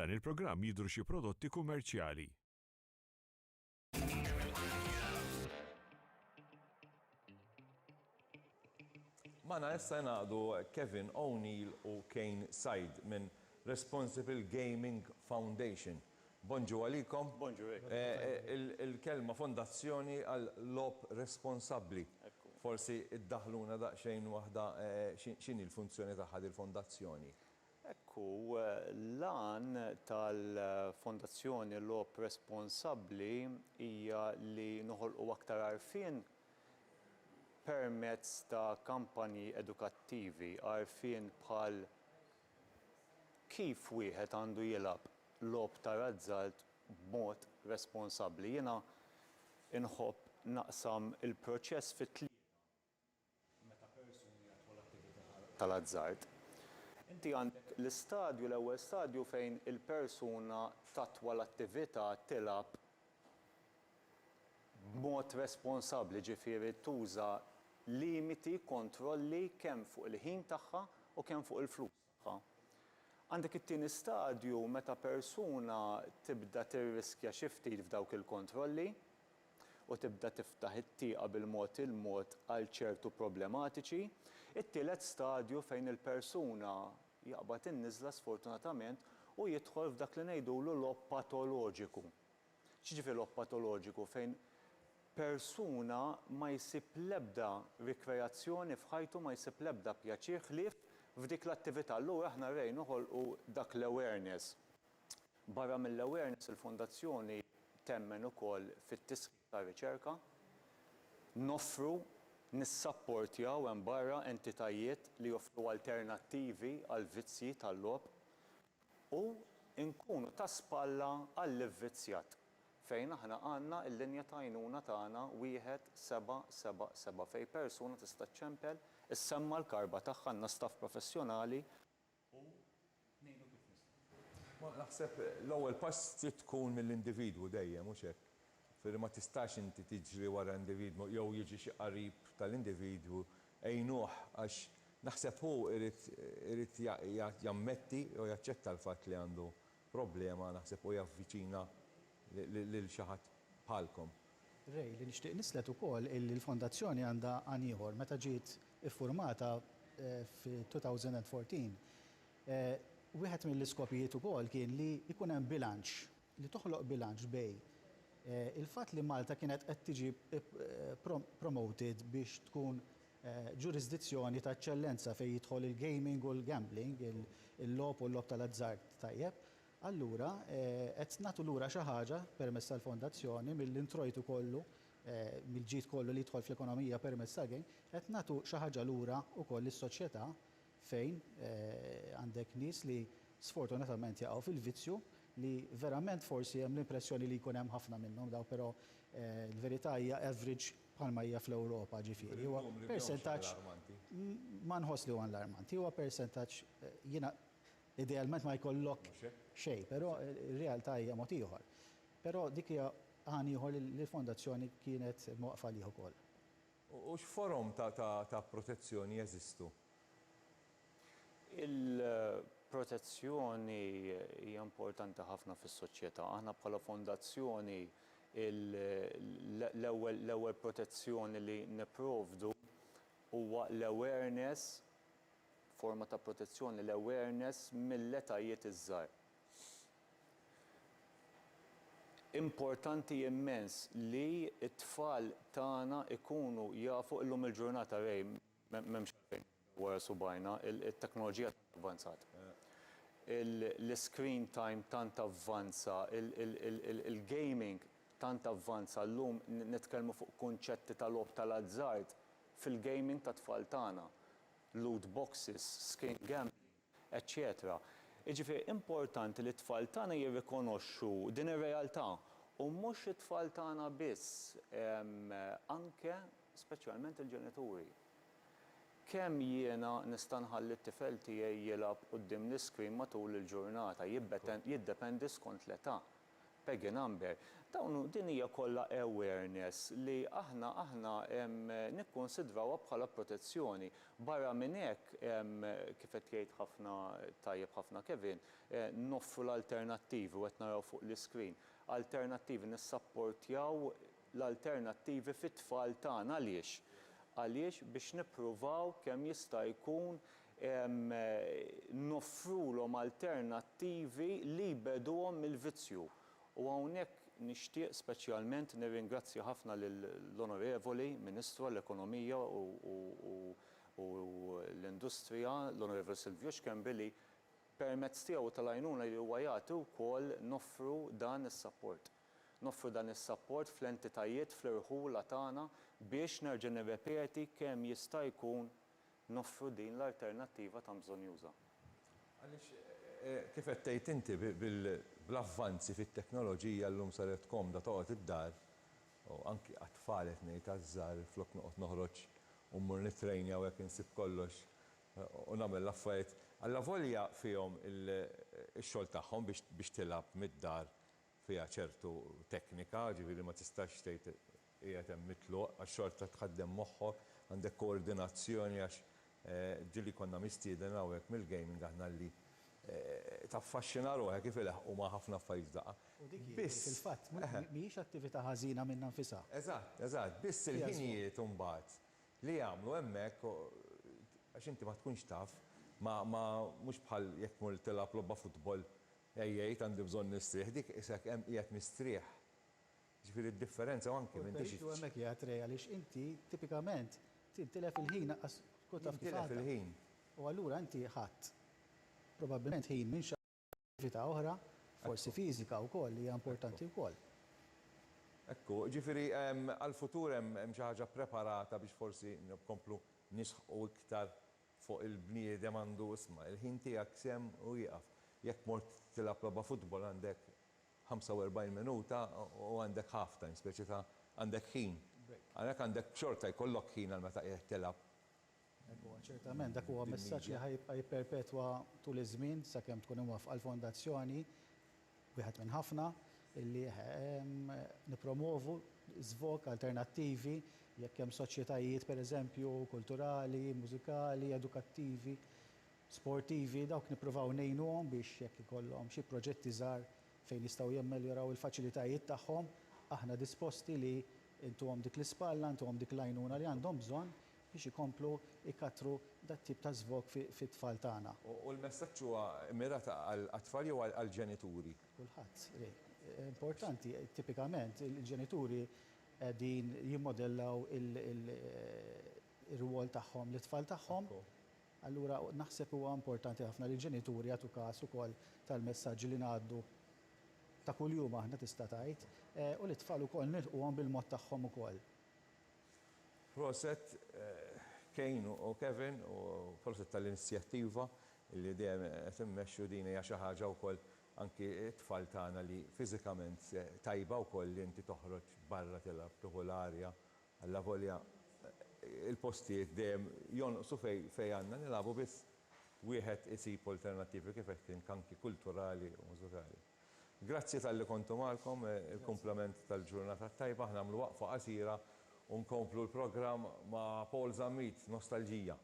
F'dan il-programm jidhru xi prodotti kummerċjali. Mana issa ngħaqdu Kevin O'Neill u Kane Said minn Responsible Gaming Foundation. Bonġu għalikom. Bonġu. Il-kelma fondazzjoni għal lob responsabbli. Forsi iddaħluna daqsxejn waħda x'inhi l-funzjoni tagħha il-fondazzjoni. Ekku, l-għan tal-Fondazzjoni Lob Responsabbli hija li noħolqu aktar għarfien permezz ta' kampanji edukattivi, għarfien bħal kif wieħed għandu jilgħab lob ta' azzard b'mod responsabbli. Jiena inħobb naqsam il-proċess fit-tlieta meta persuni jagħtu l-attività tal-azzard. Inti għandek l-istadju, l-ewwel stadju fejn il-persuna tatwa l-attività tilab b'mod responsabbli, ġifieri tuża limiti, kontrolli kemm fuq il-ħin tagħha u kemm fuq il-flus tagħha. Għandek it-tieni stadju meta persuna tibda tirriskja xi ftit f'dawk il-kontrolli u tibda tiftaħ it-tieqa bil-mod għal ċertu problematiċi. It-tielet stadju fejn il-persuna jaqbad in-niżla sfortunatament u jidħol f'dak li ngħidulu lob patoloġiku. X'jiġifieri lob patoloġiku fejn persuna ma jsib l-ebda rikreazzjoni f'ħajtu, ma jsib l-ebda pjaċir ħlief f'dik l-attività. Allura aħna rejn noħolqu dak l-awareness. Barra mill-awareness il-Fondazzjoni temmen ukoll fit-tisħiħ ta' riċerka, noffru nissapportjaw hemm barra entitajiet li joffru alternattivi għal vizzji tal-lob u nkunu ta' spalla għall-ivvizzjat fejn aħna għandna l-linja ta' għajnuna tagħna 1777 fejn persuna tista' ċempel issemma l-karba tagħha għandna staff professjonali u ngħidu kif nista'. Naħseb l-ewwel pass trid tkun mill-individwu dejjem mhux hekk. Firri ma tistax inti tiġri wara individwu jew jiġi xi qarib tal-individwu għajnuh għax naħseb hu irid jammetti u jaċċetta l-fatt li għandu problema naħseb u javviċina lil xi ħadd bħalkom. Rej, li nixtieq nislet ukoll il-fondazzjoni għandha għan ieħor meta ġiet iffurmata fi-2014. Wieħed mill-iskopijiet ukoll kien li jkun hemm bilanċ, li toħloq bilanċ bej il-fatt li Malta kienet qed tiġi promoted biex tkun ġurisdizzjoni ta' eċċellenza fejn jidħol il-gaming u l-gambling, il-lob u l-lob tal-azzard tajjeb. Allura qed nagħtu lura xi ħaġa permezz tal-fondazzjoni mill-introjtu kollu, mill-ġid kollu li jidħol fl-ekonomija permezz tal-game, qed nagħtu xi ħaġa lura wkoll lis-soċjetà fejn għandek nies li sfortunatament jaqgħu fil-vizzju li verament forsi hemm l-impressjoni li jkun hemm ħafna minnhom daw, però l-verità hija average bħalma hija fl-Ewropa ġifieri. Huwa persentaġġ ma nħoss li huwa allarmanti, huwa persentaġġ jiena idealment ma jkollok xejn, però ir-realtà hija mod ieħor. Però dik hija għan ieħor li l-fondazzjoni kienet mwaqfa lih ukoll. U x'forom ta' protezzjoni jeżistu? Protezzjoni hija importanti ħafna fis-soċjetà. Aħna bħala fondazzjoni l-ewwel protezzjoni li nipprovdu huwa l-awareness, forma ta' protezzjoni l-awareness mill-etajiet iż-żgħar. Importanti immens li t-tfal tagħna ikunu jafu llum il-ġurnata rej m'hemmx għalfejn wara subajna, il-teknoloġija avvanzat. L-screen time tant avvanza, il-gaming tant avvanza, llum nitkellmu fuq kunċetti tal-lob tal-azzard fil-gaming ta' tfal tagħna, loot boxes, screen gambling, etc. Jiġifieri importanti li t-tfal tagħna jirrikonoxxu din ir-realtà u mhux it-tfal tagħna biss, anke speċjalment il-ġenituri. Kemm jiena nista' nħalli t-tifel tiegħi jilgħab quddiem l-iskrin matul il-ġurnata, jiddependi skont l-età. Peggy Number. Din hija kollha awareness li aħna nikkonsidrawha bħala protezzjoni. Barra minn hekk kif qed jgħid ħafna tajjeb ħafna Kevin, noffru l-alternattivi u qed naraw fuq l-iskrin. Alternattivi nissapportjaw l-alternattivi fit-tfal tagħna għaliex? Għaliex biex nippruvaw kemm jista' jkun noffrulhom alternattivi li jbeduhom mill-vizzju. U hawnhekk nixtieq speċjalment nirringrazzja ħafna lill-Onorevoli Ministru għall-Ekonomija u l-Industrija, l-Onorevoli Silvio Xkembi li permezz tiegħu tal-għajnuna li huwa jagħti wkoll noffru dan is-support. Noffru dan is-support fl-entitajiet fl-irħula tagħna biex nerġa' nirrepeti kemm jista' jkun noffru din l-alternattiva ta' bżonn juża. Kif qed tgħid inti bl-avvanzi fit-teknoloġija llum saret komda toqgħod id-dar u anki għat-tfal qed ngħid għaż-żgħar flok noqgħod noħroġ u mmur nitrejnja u hekk insib kollox u nagħmel l-affarijiet. Alla volja fihom ix-xogħol tagħhom biex tilab mid-dar fiha ċertu teknika, ġifieri ma tistax tgħid qiegħed hemm mitluq għax xorta tħaddem moħħok, għandek koordinazzjoni għax ġieli konna mistieden hawnhekk mill-gaming aħna li taffaxxina ruħek kif ilaħqu ma' ħafna affarijiet daqqa. Biss fil-fatt mhijiex attività ħażina minn nfisha. Eżatt, biss il-ħinijiet imbagħad li jagħmlu hemmhekk għax inti ma tkunx taf ma mhux bħal jekk mur tilgħab logħba futbol ejjejt għandi bżonn nistrieħ dik isek hemm qiegħed mistrieħ. Ġifieri d-differenza anke minn dik. Hemmhekk qiegħed rej għaliex inti tipikament tintilef il-ħin tkun taf kif il-ħin. U allura inti ħadd probabbilment ħin minn xi attività oħra, forsi fiżika wkoll li hija importanti wkoll. Ekku, ġifieri għall-futur hemm xi ħaġa preparata biex forsi nkomplu nisħqu iktar fuq il-bniedem għandu isma' il-ħin tiegħek sem u jieqaf. Jekk mort tilgħab logħba futbol għandek 45 minuta u għandek half time, speċi ta' għandek ħin. Għalhekk għandek xorta jkollok ħin għal meta qiegħed tilgħab. Ċertament, dak huwa messaġġ li ħajbqa' jipperpetwa tul iż-żmien sakemm tkun imwafqa l-fondazzjoni wieħed minn ħafna illi nippromovu żvok alternattivi jekk hemm soċjetajiet pereżempju kulturali, mużikali, edukattivi, sportivi, dawk nippruvaw ngħinuhom biex jekk ikollhom xi proġetti żgħar fejn jistgħu jemmeljoraw il-faċilitajiet tagħhom, aħna disposti li intuhom dik l-ispalla, intuhom dik l-għajnuna li għandhom bżonn biex ikomplu ikatru dat tip ta' żvok fit-tfal tagħna. U l-messaġġ huwa mirat għall-tfal jew għall-ġenituri? Kulħadd. Importanti, tipikament il-ġenituri qegħdin jimmodellaw ir-rwol tagħhom l-tfal tagħhom. Allura naħseb huwa importanti ħafna li l-ġenituri jagħtu każ ukoll tal-messaġġi li ngħaddu ta' kuljum aħna tista' tgħid u l-itfal ukoll nilquhom bil-mod tagħhom ukoll. Proset Kejn u Kevin u proset tal-inizjattiva li dejjem qed immexxu din hija xi ħaġa wkoll anki t-tfal tagħna li fiżikament tajba wkoll li inti toħroġ barra tilgħab tieħu l-arja alla volja il-postijiet dejjem jonqsu fejn għandna nilagħbu biss wieħed isib alternattivi kif qed anki kulturali u mużikali. Grazzi tal-li kontu magħkom, il-kumplament tal-ġurnata tajba, aħna nagħmlu waqfa qasira u nkomplu l-programm ma' Paul Zammit, Nostalġija.